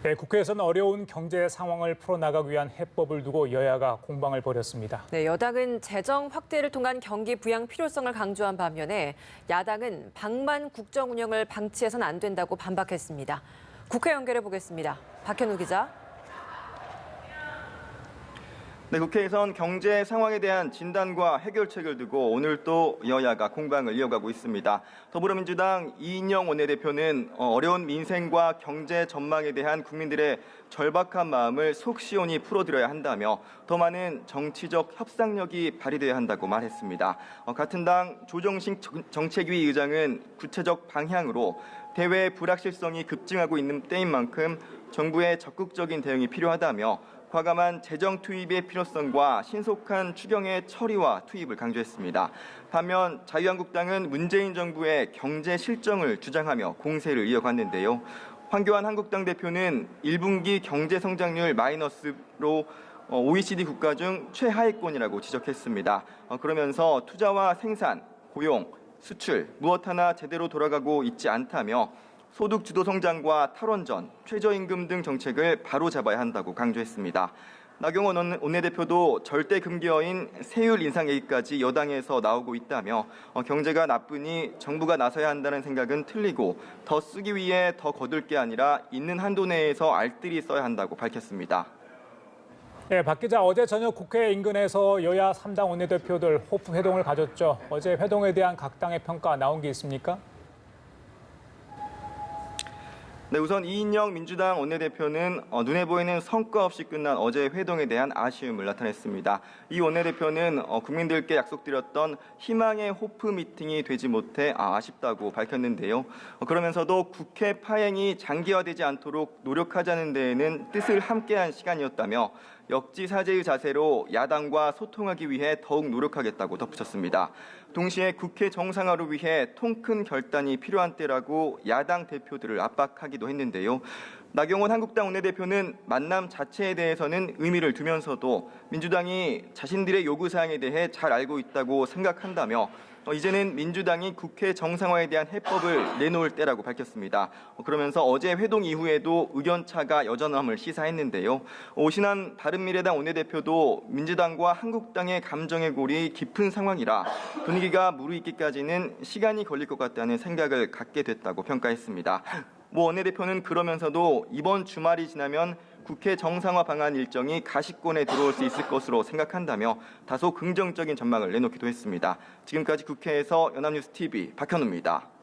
네, 국회에서는 어려운 경제 상황을 풀어나가기 위한 해법을 두고 여야가 공방을 벌였습니다. 네, 여당은 재정 확대를 통한 경기 부양 필요성을 강조한 반면에 야당은 방만 국정 운영을 방치해서는 안 된다고 반박했습니다. 국회 연결해 보겠습니다. 박현우 기자. 네, 국회에선 경제 상황에 대한 진단과 해결책을 두고 오늘 또 여야가 공방을 이어가고 있습니다. 더불어민주당 이인영 원내대표는 어려운 민생과 경제 전망에 대한 국민들의 절박한 마음을 속 시원히 풀어드려야 한다며 더 많은 정치적 협상력이 발휘돼야 한다고 말했습니다. 같은 당 조정식 정책위 의장은 구체적 방향으로 대외 불확실성이 급증하고 있는 때인 만큼 정부의 적극적인 대응이 필요하다며 과감한 재정 투입의 필요성과 신속한 추경의 처리와 투입을 강조했습니다. 반면 자유한국당은 문재인 정부의 경제 실정을 주장하며 공세를 이어갔는데요. 황교안 한국당 대표는 1분기 경제 성장률 마이너스로 OECD 국가 중 최하위권이라고 지적했습니다. 그러면서 투자와 생산, 고용, 수출 무엇 하나 제대로 돌아가고 있지 않다며 소득 주도 성장과 탈원전, 최저임금 등 정책을 바로잡아야 한다고 강조했습니다. 나경원 원내대표도 절대 금기어인 세율 인상 얘기까지 여당에서 나오고 있다며 경제가 나쁘니 정부가 나서야 한다는 생각은 틀리고 더 쓰기 위해 더 거둘 게 아니라 있는 한도 내에서 알뜰히 써야 한다고 밝혔습니다. 네, 박 기자, 어제 저녁 국회 인근에서 여야 3당 원내대표들 호프 회동을 가졌죠. 어제 회동에 대한 각 당의 평가 나온 게 있습니까? 네, 우선 이인영 민주당 원내대표는 눈에 보이는 성과 없이 끝난 어제 회동에 대한 아쉬움을 나타냈습니다. 이 원내대표는 국민들께 약속드렸던 희망의 호프 미팅이 되지 못해 아쉽다고 밝혔는데요. 그러면서도 국회 파행이 장기화되지 않도록 노력하자는 데에는 뜻을 함께한 시간이었다며 역지사지의 자세로 야당과 소통하기 위해 더욱 노력하겠다고 덧붙였습니다. 동시에 국회 정상화를 위해 통큰 결단이 필요한 때라고 야당 대표들을 압박하기도 했는데요. 나경원 한국당 원내대표는 만남 자체에 대해서는 의미를 두면서도 민주당이 자신들의 요구사항에 대해 잘 알고 있다고 생각한다며 이제는 민주당이 국회 정상화에 대한 해법을 내놓을 때라고 밝혔습니다. 그러면서 어제 회동 이후에도 의견차가 여전함을 시사했는데요. 오신환 바른미래당 원내대표도 민주당과 한국당의 감정의 골이 깊은 상황이라 분위기가 무르익기까지는 시간이 걸릴 것 같다는 생각을 갖게 됐다고 평가했습니다. 원내대표는 그러면서도 이번 주말이 지나면 국회 정상화 방안 일정이 가시권에 들어올 수 있을 것으로 생각한다며 다소 긍정적인 전망을 내놓기도 했습니다. 지금까지 국회에서 연합뉴스 TV 박현우입니다.